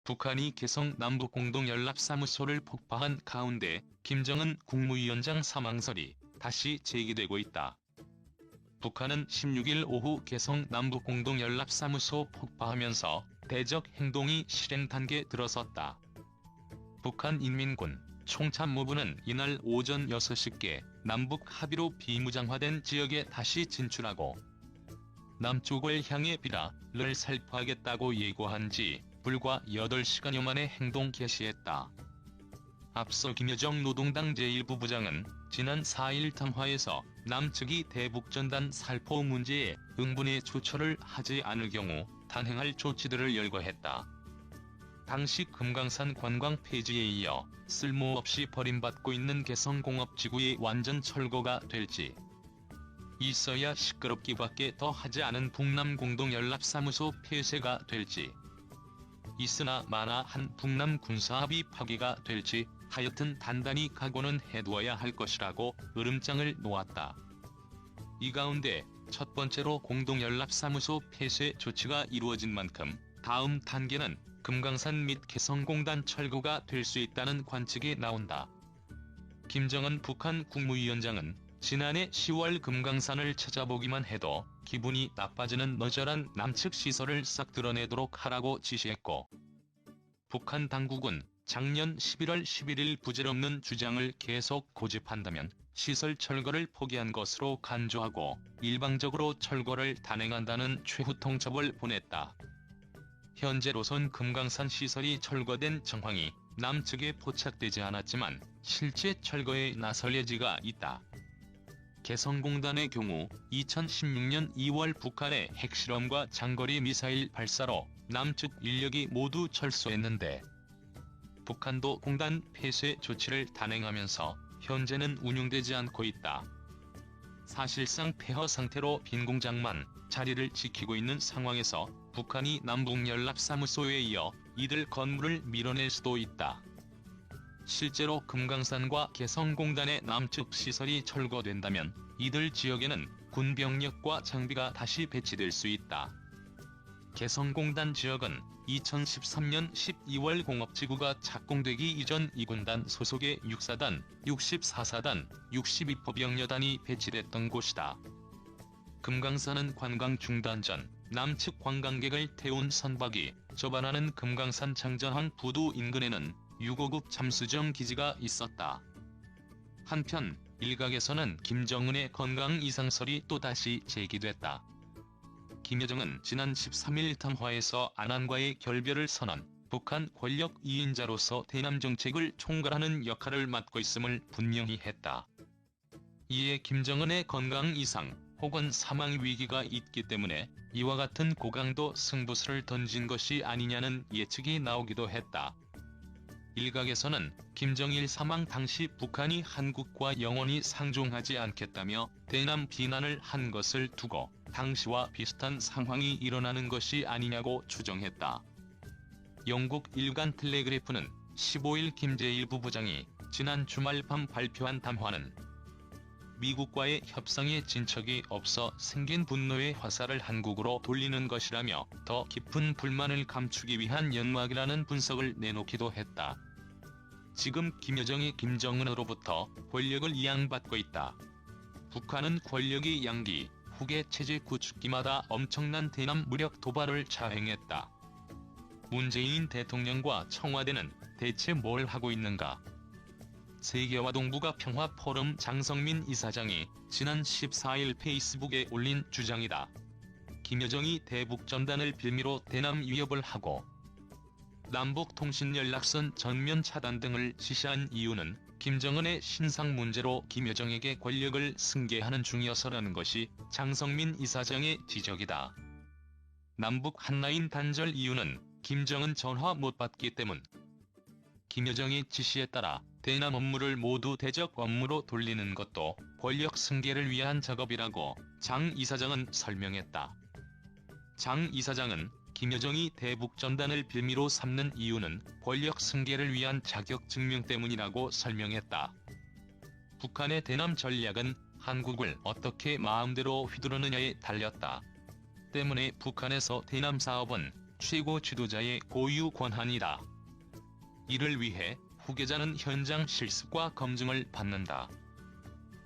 북한이 개성 남북공동연락사무소를 폭파한 가운데 김정은 국무위원장 사망설이 다시 제기되고 있다. 북한은 16일 오후 개성 남북공동연락사무소 폭파하면서 대적 행동이 실행 단계에 들어섰다. 북한인민군 총참모부는 이날 오전 6시께 남북 합의로 비무장화된 지역에 다시 진출하고 남쪽을 향해 비라를 살포하겠다고 예고한 지 불과 8시간여 만에 행동 개시했다. 앞서 김여정 노동당 제1부부장은 지난 4일 담화에서 남측이 대북전단 살포 문제에 응분의 조처를 하지 않을 경우 단행할 조치들을 열거했다. 당시 금강산 관광 폐지에 이어 쓸모없이 버림받고 있는 개성공업지구의 완전 철거가 될지, 있어야 시끄럽기밖에 더 하지 않은 북남공동연락사무소 폐쇄가 될지, 있으나 마나한 북남 군사합의 파기가 될지 하여튼 단단히 각오는 해두어야 할 것이라고 으름장을 놓았다. 이 가운데 첫 번째로 공동연락사무소 폐쇄 조치가 이루어진 만큼 다음 단계는 금강산 및 개성공단 철거가 될 수 있다는 관측이 나온다. 김정은 북한 국무위원장은 지난해 10월 금강산을 찾아보기만 해도 기분이 나빠지는 너절한 남측 시설을 싹 드러내도록 하라고 지시했고, 북한 당국은 작년 11월 11일 부질없는 주장을 계속 고집한다면 시설 철거를 포기한 것으로 간주하고 일방적으로 철거를 단행한다는 최후 통첩을 보냈다. 현재로선 금강산 시설이 철거된 정황이 남측에 포착되지 않았지만 실제 철거에 나설 여지가 있다. 개성공단의 경우 2016년 2월 북한의 핵실험과 장거리 미사일 발사로 남측 인력이 모두 철수했는데, 북한도 공단 폐쇄 조치를 단행하면서 현재는 운용되지 않고 있다. 사실상 폐허 상태로 빈 공장만 자리를 지키고 있는 상황에서 북한이 남북연락사무소에 이어 이들 건물을 밀어낼 수도 있다. 실제로 금강산과 개성공단의 남측 시설이 철거된다면 이들 지역에는 군 병력과 장비가 다시 배치될 수 있다. 개성공단 지역은 2013년 12월 공업지구가 착공되기 이전 이 군단 소속의 6사단, 64사단, 62포병여단이 배치됐던 곳이다. 금강산은 관광 중단 전 남측 관광객을 태운 선박이 접안하는 금강산 장전항 부두 인근에는 6호급 잠수정 기지가 있었다. 한편 일각에서는 김정은의 건강 이상설이 또다시 제기됐다. 김여정은 지난 13일 담화에서 안한과의 결별을 선언, 북한 권력 2인자로서 대남 정책을 총괄하는 역할을 맡고 있음을 분명히 했다. 이에 김정은의 건강 이상 혹은 사망 위기가 있기 때문에 이와 같은 고강도 승부수를 던진 것이 아니냐는 예측이 나오기도 했다. 일각에서는 김정일 사망 당시 북한이 한국과 영원히 상종하지 않겠다며 대남 비난을 한 것을 두고 당시와 비슷한 상황이 일어나는 것이 아니냐고 추정했다. 영국 일간 텔레그래프는 15일 김 제1부부장이 지난 주말 밤 발표한 담화는 미국과의 협상에 진척이 없어 생긴 분노의 화살을 한국으로 돌리는 것이라며 더 깊은 불만을 감추기 위한 연막이라는 분석을 내놓기도 했다. 지금 김여정이 김정은으로부터 권력을 이양받고 있다. 북한은 권력의 양기, 후계 체제 구축기마다 엄청난 대남 무력 도발을 자행했다. 문재인 대통령과 청와대는 대체 뭘 하고 있는가? 세계화동북아 평화포럼 장성민 이사장이 지난 14일 페이스북에 올린 주장이다. 김여정이 대북전단을 빌미로 대남 위협을 하고 남북통신연락선 전면 차단 등을 지시한 이유는 김정은의 신상 문제로 김여정에게 권력을 승계하는 중이어서라는 것이 장성민 이사장의 지적이다. 남북 한라인 단절 이유는 김정은 전화 못 받기 때문. 김여정의 지시에 따라 대남 업무를 모두 대적 업무로 돌리는 것도 권력 승계를 위한 작업이라고 장 이사장은 설명했다. 장 이사장은 김여정이 대북전단을 빌미로 삼는 이유는 권력 승계를 위한 자격 증명 때문이라고 설명했다. 북한의 대남 전략은 한국을 어떻게 마음대로 휘두르느냐에 달렸다. 때문에 북한에서 대남 사업은 최고 지도자의 고유 권한이다. 이를 위해 후계자는 현장 실습과 검증을 받는다.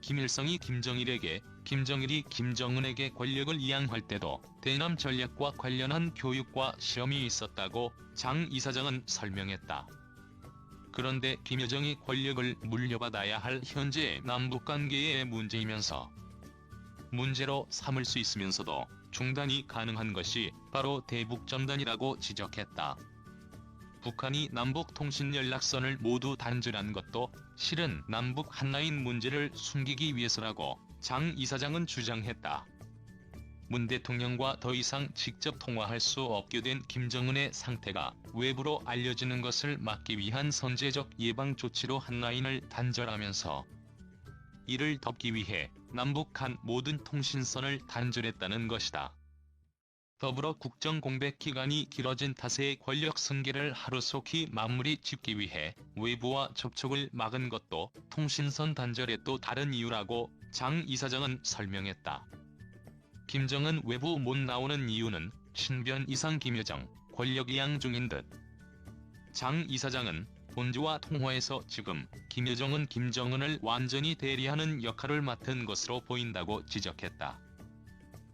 김일성이 김정일에게, 김정일이 김정은에게 권력을 이양할 때도 대남 전략과 관련한 교육과 시험이 있었다고 장 이사장은 설명했다. 그런데 김여정이 권력을 물려받아야 할 현재의 남북관계의 문제이면서 문제로 삼을 수 있으면서도 중단이 가능한 것이 바로 대북전단이라고 지적했다. 북한이 남북통신연락선을 모두 단절한 것도 실은 남북 한라인 문제를 숨기기 위해서라고 장 이사장은 주장했다. 문 대통령과 더 이상 직접 통화할 수 없게 된 김정은의 상태가 외부로 알려지는 것을 막기 위한 선제적 예방 조치로 한라인을 단절하면서 이를 덮기 위해 남북 간 모든 통신선을 단절했다는 것이다. 더불어 국정 공백 기간이 길어진 탓에 권력 승계를 하루속히 마무리 짓기 위해 외부와 접촉을 막은 것도 통신선 단절의 또 다른 이유라고 장 이사장은 설명했다. 김정은 외부 못 나오는 이유는 신변 이상 김여정, 권력 이양 중인 듯. 장 이사장은 본주와 통화에서 지금 김여정은 김정은을 완전히 대리하는 역할을 맡은 것으로 보인다고 지적했다.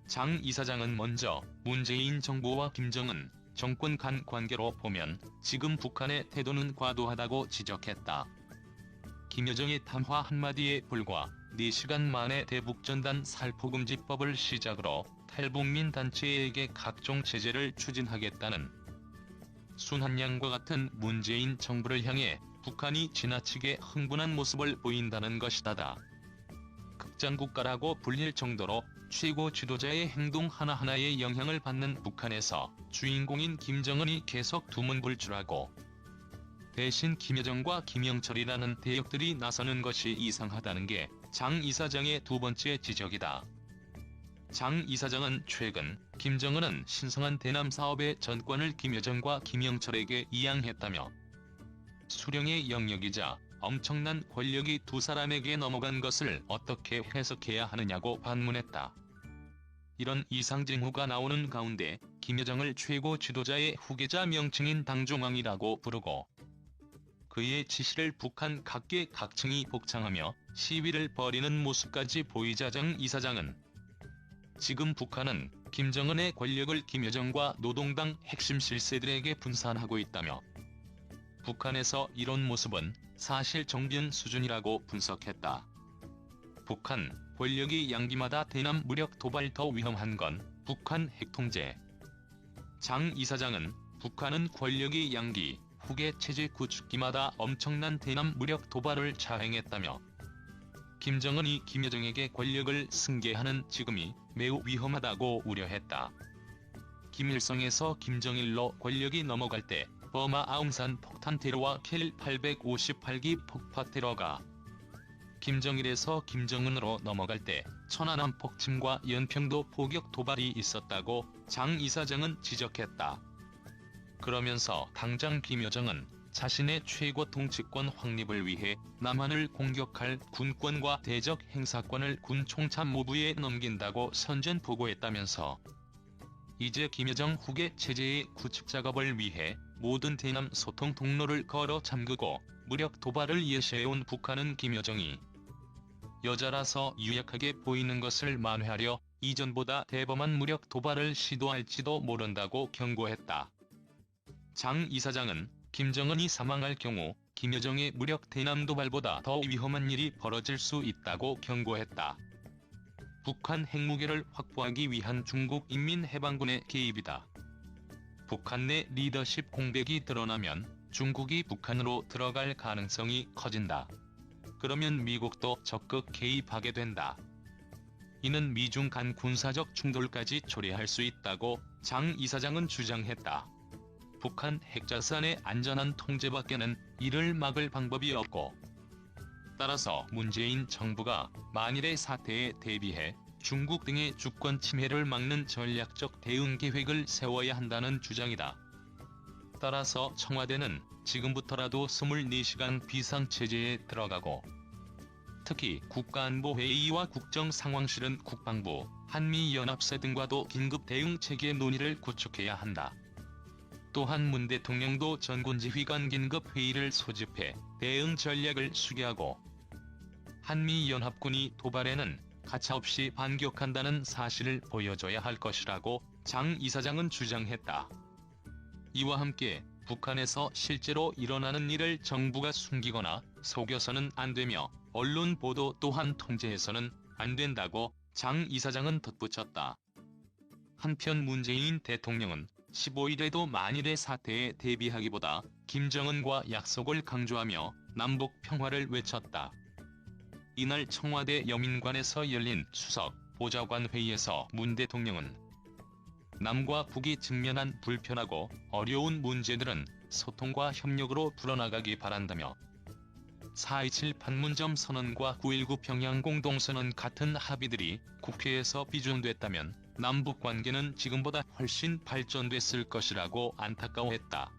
장 이사장은 먼저 문재인 정부와 김정은 정권 간 관계로 보면 지금 북한의 태도는 과도하다고 지적했다. 김여정의 담화 한마디에 불과 4시간 만에 대북전단 살포금지법을 시작으로 탈북민 단체에게 각종 제재를 추진하겠다는 순한양과 같은 문재인 정부를 향해 북한이 지나치게 흥분한 모습을 보인다는 것이다. 극장국가라고 불릴 정도로 최고 지도자의 행동 하나하나에 영향을 받는 북한에서 주인공인 김정은이 계속 두문불출하고 대신 김여정과 김영철이라는 대역들이 나서는 것이 이상하다는 게 장 이사장의 두 번째 지적이다. 장 이사장은 최근 김정은은 신성한 대남 사업의 전권을 김여정과 김영철에게 이양했다며 수령의 영역이자 엄청난 권력이 두 사람에게 넘어간 것을 어떻게 해석해야 하느냐고 반문했다. 이런 이상징후가 나오는 가운데 김여정을 최고 지도자의 후계자 명칭인 당중앙이라고 부르고 그의 지시를 북한 각계 각층이 복창하며 시위를 벌이는 모습까지 보이자 장 이사장은 지금 북한은 김정은의 권력을 김여정과 노동당 핵심 실세들에게 분산하고 있다며 북한에서 이런 모습은 사실 정변 수준이라고 분석했다. 북한 권력이 양기마다 대남 무력 도발 더 위험한 건 북한 핵통제. 장 이사장은 북한은 권력이 양기, 후계 체제 구축기마다 엄청난 대남 무력 도발을 자행했다며 김정은이 김여정에게 권력을 승계하는 지금이 매우 위험하다고 우려했다. 김일성에서 김정일로 권력이 넘어갈 때 버마 아웅산 폭탄 테러와 켈 858기 폭파 테러가 김정일에서 김정은으로 넘어갈 때 천안함 폭침과 연평도 포격 도발이 있었다고 장 이사장은 지적했다. 그러면서 당장 김여정은 자신의 최고 통치권 확립을 위해 남한을 공격할 군권과 대적 행사권을 군 총참모부에 넘긴다고 선전포고했다면서 이제 김여정 후계 체제의 구축 작업을 위해 모든 대남 소통 통로를 걸어 잠그고 무력 도발을 예시해온 북한은 김여정이 여자라서 유약하게 보이는 것을 만회하려 이전보다 대범한 무력 도발을 시도할지도 모른다고 경고했다. 장 이사장은 김정은이 사망할 경우 김여정의 무력 대남 도발보다 더 위험한 일이 벌어질 수 있다고 경고했다. 북한 핵무기를 확보하기 위한 중국 인민해방군의 개입이다. 북한 내 리더십 공백이 드러나면 중국이 북한으로 들어갈 가능성이 커진다. 그러면 미국도 적극 개입하게 된다. 이는 미중 간 군사적 충돌까지 초래할 수 있다고 장 이사장은 주장했다. 북한 핵자산의 안전한 통제밖에는 이를 막을 방법이 없고 따라서 문재인 정부가 만일의 사태에 대비해 중국 등의 주권 침해를 막는 전략적 대응 계획을 세워야 한다는 주장이다. 따라서 청와대는 지금부터라도 24시간 비상체제에 들어가고 특히 국가안보회의와 국정상황실은 국방부, 한미연합세 등과도 긴급 대응 체계 논의를 구축해야 한다. 또한 문 대통령도 전군지휘관 긴급회의를 소집해 대응 전략을 수기하고 한미연합군이 도발에는 가차없이 반격한다는 사실을 보여줘야 할 것이라고 장 이사장은 주장했다. 이와 함께 북한에서 실제로 일어나는 일을 정부가 숨기거나 속여서는 안 되며 언론 보도 또한 통제해서는 안 된다고 장 이사장은 덧붙였다. 한편 문재인 대통령은 15일에도 만일의 사태에 대비하기보다 김정은과 약속을 강조하며 남북 평화를 외쳤다. 이날 청와대 여민관에서 열린 수석 보좌관 회의에서 문 대통령은 남과 북이 직면한 불편하고 어려운 문제들은 소통과 협력으로 풀어나가기 바란다며 4.27 판문점 선언과 9.19 평양 공동선언 같은 합의들이 국회에서 비준됐다면 남북 관계는 지금보다 훨씬 발전됐을 것이라고 안타까워했다.